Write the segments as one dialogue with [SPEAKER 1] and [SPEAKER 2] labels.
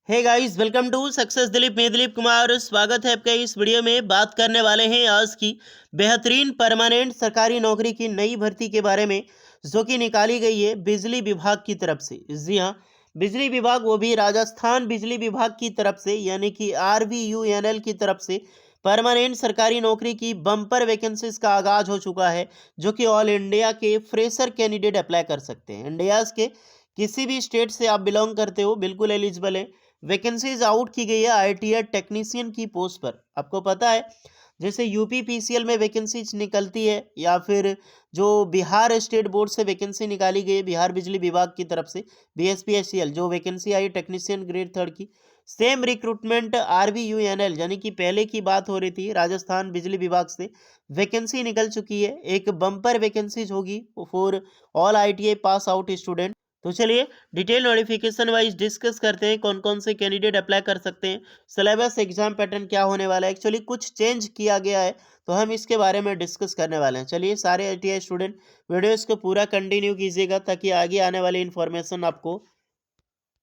[SPEAKER 1] Hey guys, welcome to success Dilip. मैं दिलीप कुमार, स्वागत है आपका। इस वीडियो में बात करने वाले हैं आज की बेहतरीन परमानेंट सरकारी नौकरी की नई भर्ती के बारे में, जो कि निकाली गई है बिजली विभाग की तरफ से। जी हाँ, बिजली विभाग, वो भी राजस्थान बिजली विभाग की तरफ से, यानी कि RVUNL की तरफ से परमानेंट सरकारी नौकरी की बम्पर वैकेंसीज का आगाज हो चुका है, जो कि ऑल इंडिया के फ्रेशर कैंडिडेट अप्लाई कर सकते हैं। इंडिया के किसी भी स्टेट से आप बिलोंग करते हो, बिल्कुल एलिजिबल है। वैकेंसीज आउट की गई है ITI टेक्नीशियन की पोस्ट पर। आपको पता है, जैसे यूपी पीसीएल में वैकेंसीज निकलती है, या फिर जो बिहार स्टेट बोर्ड से वैकेंसी निकाली गई है बिहार बिजली विभाग की तरफ से, BSPSCL जो वैकेंसी आई टेक्नीशियन ग्रेड थर्ड की, सेम रिक्रूटमेंट RVUNL यानी कि पहले की बात हो रही थी, राजस्थान बिजली विभाग से वैकेंसी निकल चुकी है। एक बम्पर वैकेंसीज होगी for all ITI pass out student. तो चलिए डिटेल नोटिफिकेशन वाइज डिस्कस करते हैं कौन कौन से कैंडिडेट अप्लाई कर सकते हैं, सिलेबस एग्जाम पैटर्न क्या होने वाला है। एक्चुअली कुछ चेंज किया गया है, तो हम इसके बारे में डिस्कस करने वाले हैं। चलिए सारे ITI स्टूडेंट वीडियो इसको पूरा कंटिन्यू कीजिएगा, ताकि आगे आने वाली इन्फॉर्मेशन आपको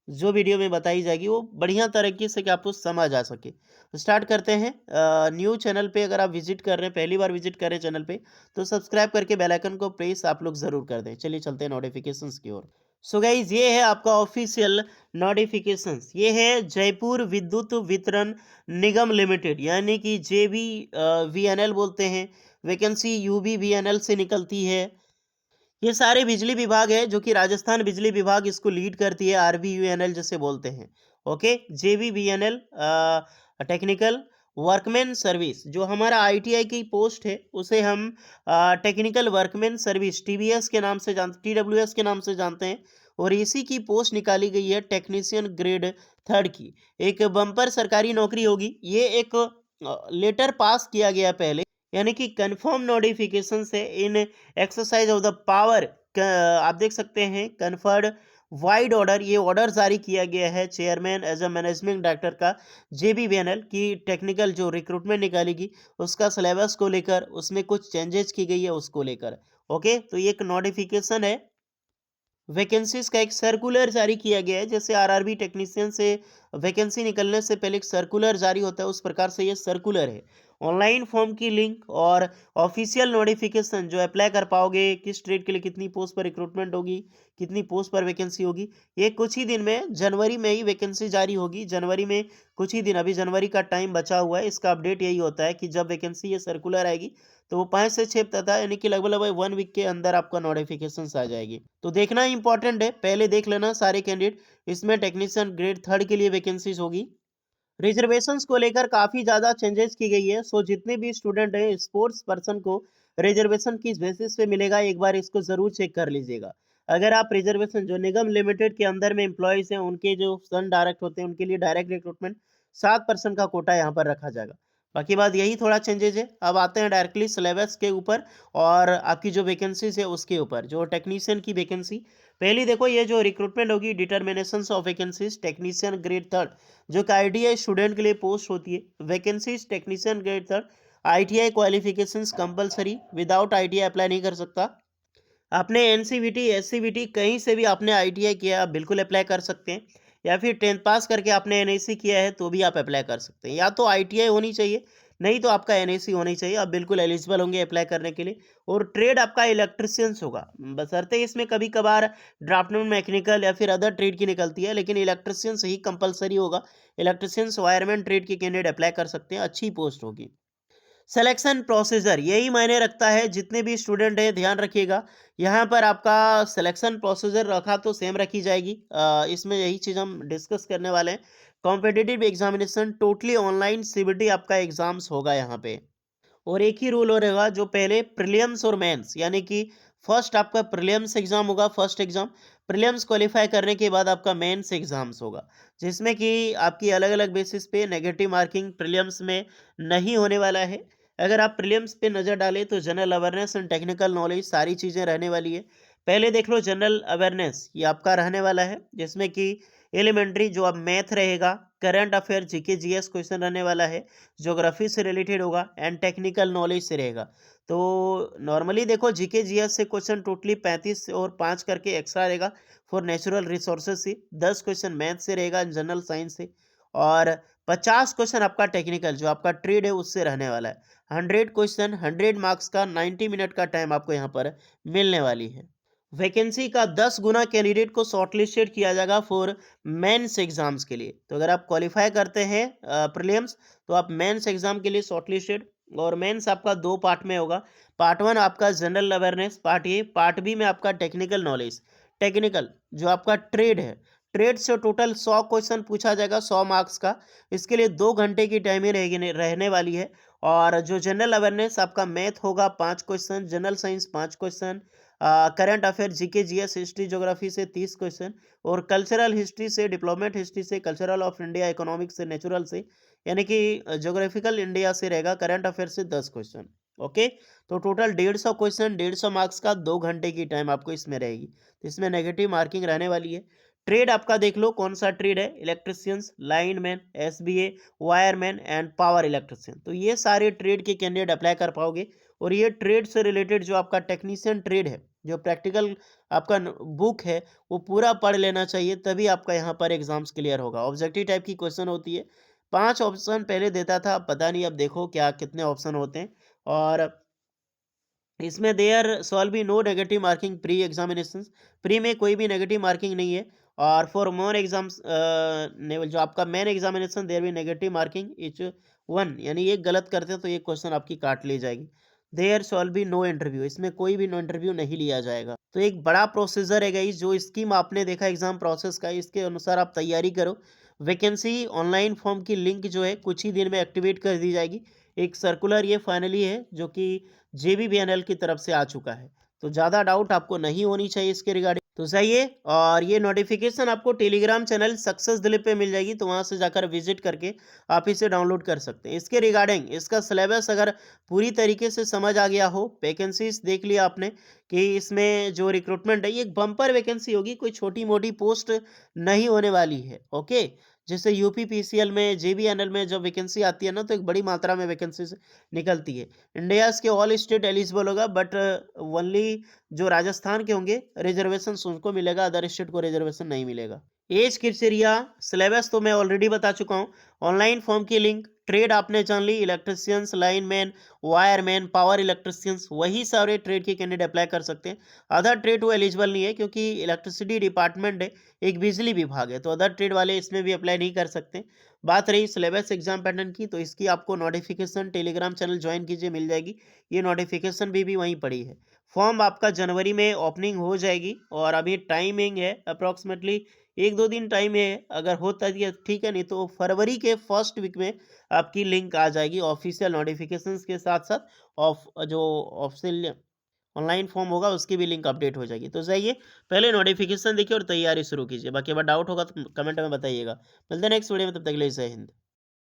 [SPEAKER 1] जो वीडियो में बताई जाएगी वो बढ़िया तरीके से कि आपको समझ आ सके। तो स्टार्ट करते हैं। न्यू चैनल पे अगर आप विजिट कर रहे हैं, पहली बार विजिट कर रहे हैं चैनल पे, तो सब्सक्राइब करके बेल आइकन को प्रेस आप लोग ज़रूर कर दें। चलिए चलते हैं नोटिफिकेशंस की ओर। सो गाइज, ये है आपका ऑफिशियल नोटिफिकेशंस। ये है जयपुर विद्युत वितरण निगम लिमिटेड, यानी कि JVVNL बोलते हैं। वैकेंसी UBVNL से निकलती है। ये सारे बिजली विभाग है, जो कि राजस्थान बिजली विभाग इसको लीड करती है, RVUNL जिसे बोलते हैं। Okay, JVVNL technical workman service, जो हमारा ITI की पोस्ट है उसे हम टेक्निकल वर्कमैन सर्विस TVS के नाम से TWS के नाम से जानते हैं। और इसी की पोस्ट निकाली गई है टेक्नीशियन ग्रेड थर्ड की। एक बम्पर सरकारी नौकरी होगी। ये एक लेटर पास किया गया पहले, यानी कि कंफर्म नोटिफिकेशन से in exercise of the power, आप देख सकते हैं कन्फर्ड वाइड ऑर्डर, ये ऑर्डर जारी किया गया है chairman as a management director का JVVNL की। टेक्निकल जो रिक्रूटमेंट निकालेगी उसका सिलेबस को लेकर उसमें कुछ चेंजेस की गई है उसको लेकर। ओके, तो ये एक नोटिफिकेशन है। वैकेंसीज का एक सर्कुलर जारी किया गया है, जैसे RRB टेक्नीशियन से वैकेंसी निकलने से पहले एक सर्कुलर जारी होता है, उस प्रकार से ये सर्कुलर है। ऑनलाइन फॉर्म की लिंक और ऑफिशियल नोटिफिकेशन जो अप्लाई कर पाओगे, किस ट्रेड के लिए कितनी पोस्ट पर रिक्रूटमेंट होगी, कितनी पोस्ट पर वैकेंसी होगी, ये कुछ ही दिन में जनवरी में ही वैकेंसी जारी होगी। जनवरी में कुछ ही दिन, अभी जनवरी का टाइम बचा हुआ है। इसका अपडेट यही होता है कि जब वैकेंसी ये सर्कुलर आएगी, तो वो 5 से 6 हफ्ता था, यानी कि लगभग लगभग 1 वीक के अंदर आपका नोटिफिकेशन आ जाएगी। तो देखना इंपॉर्टेंट है, पहले देख लेना सारे कैंडिडेट। इसमें टेक्नीशियन ग्रेड थर्ड के लिए वैकेंसीज होगी। रिजर्वेशंस को लेकर काफ़ी ज़्यादा चेंजेस की गई है। सो जितने भी स्टूडेंट हैं, स्पोर्ट्स पर्सन को रिजर्वेशन किस बेसिस पे मिलेगा, एक बार इसको ज़रूर चेक कर लीजिएगा। अगर आप रिजर्वेशन जो निगम लिमिटेड के अंदर में एम्प्लॉयज़ हैं, उनके जो सन डायरेक्ट होते हैं, उनके लिए डायरेक्ट रिक्रूटमेंट 7% का कोटा यहाँ पर रखा जाएगा। बाकी बात यही थोड़ा चेंजेज है। अब आते हैं डायरेक्टली सिलेबस के ऊपर और आपकी जो वैकेंसीज है उसके ऊपर। जो टेक्नीशियन की वैकेंसी, पहली देखो, ये जो रिक्रूटमेंट होगी, determinations of vacancies technician grade third, जो कि ITI स्टूडेंट के लिए पोस्ट होती है। Vacancies technician grade third, ITI qualifications compulsory, without ITI apply नहीं कर सकता। आपने NCVT SCVT कहीं से भी आपने ITI किया, आप बिल्कुल अप्लाई कर सकते हैं। या फिर 10th पास करके आपने NAC किया है तो भी आप अप्लाई कर सकते हैं। या तो ITI होनी चाहिए, नहीं तो आपका NAC होनी चाहिए, आप बिल्कुल एलिजिबल होंगे अप्लाई करने के लिए। और ट्रेड आपका इलेक्ट्रिशियंस होगा, बशर्ते इसमें कभी कभार ड्राफ्टमैन मैकेनिकल या फिर अदर ट्रेड की निकलती है, लेकिन इलेक्ट्रिशियंस ही कंपलसरी होगा। इलेक्ट्रिशियंस वायरमैन ट्रेड के कैंडिडेट अप्लाई कर सकते हैं, अच्छी पोस्ट होगी। सिलेक्शन प्रोसीजर यही मायने रखता है, जितने भी स्टूडेंट हैं ध्यान रखिएगा। यहाँ पर आपका सिलेक्शन प्रोसीजर रखा तो सेम रखी जाएगी। इसमें यही चीज़ हम डिस्कस करने वाले हैं। Competitive examination totally online CBT आपका एग्जाम्स होगा यहाँ पे। और एक ही रूल हो रहेगा, जो पहले प्रीलिम्स और मेंस, यानी कि फर्स्ट आपका प्रीलिम्स एग्जाम होगा, फर्स्ट एग्जाम। प्रीलिम्स क्वालिफाई करने के बाद आपका मेंस एग्जाम्स होगा, जिसमें कि आपकी अलग अलग बेसिस पे नेगेटिव मार्किंग प्रीलिम्स में नहीं होने वाला है। अगर आप प्रीलिम्स पे नज़र डालें तो general awareness and technical knowledge सारी चीज़ें रहने वाली है। पहले देख लो, जनरल अवेयरनेस ये आपका रहने वाला है, जिसमें कि एलिमेंट्री जो अब मैथ रहेगा, current affair GK GS question रहने वाला है, ज्योग्राफी से रिलेटेड होगा एंड टेक्निकल नॉलेज से रहेगा। तो नॉर्मली देखो जीके जीएस से क्वेश्चन टोटली 35 और 5 करके एक्स्ट्रा रहेगा फॉर नेचुरल रिसोर्सेज से, 10 क्वेश्चन मैथ से रहेगा, जनरल साइंस से, और 50 क्वेश्चन आपका टेक्निकल जो आपका ट्रेड है उससे रहने वाला है। 100 क्वेश्चन 100 मार्क्स का 90 मिनट का टाइम आपको यहाँ पर मिलने वाली है। वैकेंसी का 10 गुना कैंडिडेट को शॉर्टलिस्टेड किया जाएगा फॉर मेंस एग्जाम्स के लिए। तो अगर आप क्वालिफाई करते हैं प्रीलिम्स, तो आप मेंस एग्जाम के लिए शॉर्टलिस्टेड, और मेंस आपका 2 पार्ट में होगा। पार्ट 1 आपका general awareness, part A, part B में आपका टेक्निकल नॉलेज। टेक्निकल जो आपका ट्रेड है, ट्रेड से टोटल 100 क्वेश्चन पूछा जाएगा 100 मार्क्स का। इसके लिए 2 घंटे की टाइमिंग रहने वाली है। और जो जनरल अवेयरनेस आपका मैथ होगा 5 question, general science 5 question, current affair GK GS history geography से 30 क्वेश्चन, और कल्चरल हिस्ट्री से, डेवलपमेंट हिस्ट्री से, कल्चरल ऑफ इंडिया, इकोनॉमिक्स से, नेचुरल से, यानी कि ज्योग्राफिकल इंडिया से रहेगा, करंट अफेयर से 10 क्वेश्चन। ओके, तो टोटल 150 क्वेश्चन 150 मार्क्स का 2 घंटे की टाइम आपको इसमें रहेगी। तो इसमें नेगेटिव मार्किंग रहने वाली है। ट्रेड आपका देख लो कौन सा ट्रेड है, electricians, lineman, SBA, wireman and power electrician. तो ये सारे ट्रेड के कैंडिडेट अप्लाई कर पाओगे। और ये ट्रेड से रिलेटेड जो आपका टेक्नीशियन ट्रेड है, जो प्रैक्टिकल आपका बुक है, वो पूरा पढ़ लेना चाहिए, तभी आपका यहाँ पर एग्जाम्स क्लियर होगा। ऑब्जेक्टिव टाइप की क्वेश्चन होती है, 5 ऑप्शन पहले देता था, पता नहीं अब देखो क्या कितने ऑप्शन होते हैं। और इसमें there shall be no negative marking pre examination, pre में कोई भी नेगेटिव मार्किंग नहीं है। और फॉर मोर एग्जाम्स जो आपका मेन एग्जामिनेशन देयर भी नेगेटिव मार्किंग इच वन, यानी एक गलत करते हैं तो एक क्वेश्चन आपकी काट ली जाएगी। There shall be no interview, इसमें कोई भी नो इंटरव्यू नहीं लिया जाएगा। तो एक बड़ा प्रोसीजर है गाइस, जो स्कीम आपने देखा एग्जाम प्रोसेस का, इसके अनुसार आप तैयारी करो। वैकेंसी ऑनलाइन फॉर्म की लिंक जो है कुछ ही दिन में एक्टिवेट कर दी जाएगी। एक सर्कुलर ये फाइनली है जो कि जेबीवीएनएल की तरफ से आ चुका है। तो ज़्यादा डाउट आपको नहीं होनी चाहिए इसके रिगार्डिंग। तो सही है, और ये नोटिफिकेशन आपको टेलीग्राम चैनल सक्सेस दिलीप पे मिल जाएगी, तो वहाँ से जाकर विजिट करके आप इसे डाउनलोड कर सकते हैं। इसके रिगार्डिंग इसका सिलेबस अगर पूरी तरीके से समझ आ गया हो, वैकेंसीज देख लिया आपने कि इसमें जो रिक्रूटमेंट है ये एक बम्पर वैकेंसी होगी, कोई छोटी मोटी पोस्ट नहीं होने वाली है। ओके, जैसे यूपी पीसीएल में, जेबीएनएल में जब वैकेंसी आती है ना, तो एक बड़ी मात्रा में वैकेंसी निकलती है। इंडिया के ऑल स्टेट एलिजिबल होगा, बट ओनली जो राजस्थान के होंगे रिजर्वेशन उनको मिलेगा, अदर स्टेट को रिजर्वेशन नहीं मिलेगा। एज क्राइटेरिया, सिलेबस तो मैं ऑलरेडी बता चुका हूँ। ऑनलाइन फॉर्म की लिंक, ट्रेड आपने जान ली, electricians, lineman, wireman, power electricians, वही सारे ट्रेड के कैंडिडेट अप्लाई कर सकते हैं। अदर ट्रेड वो एलिजिबल नहीं है, क्योंकि इलेक्ट्रिसिटी डिपार्टमेंट है, एक बिजली विभाग है, तो अदर ट्रेड वाले इसमें भी अप्लाई नहीं कर सकते। बात रही सिलेबस एग्जाम पैटर्न की, तो इसकी आपको नोटिफिकेशन टेलीग्राम चैनल ज्वाइन कीजिए, मिल जाएगी। ये नोटिफिकेशन भी वहीं पड़ी है। फॉर्म आपका जनवरी में ओपनिंग हो जाएगी, और अभी टाइमिंग है अप्रॉक्सीमेटली 1-2 दिन टाइम है। अगर होता है ठीक है, नहीं तो फरवरी के फर्स्ट वीक में आपकी लिंक आ जाएगी ऑफिशियल नोटिफिकेशंस के साथ साथ। ऑफ जो ऑफिशियल ऑनलाइन फॉर्म होगा उसकी भी लिंक अपडेट हो जाएगी। तो जाइए पहले नोटिफिकेशन देखिए और तैयारी शुरू कीजिए। बाकी अगर डाउट होगा तो कमेंट में बताइएगा। मिलते हैं नेक्स्ट वीडियो में, तब तक के लिए जय हिंद।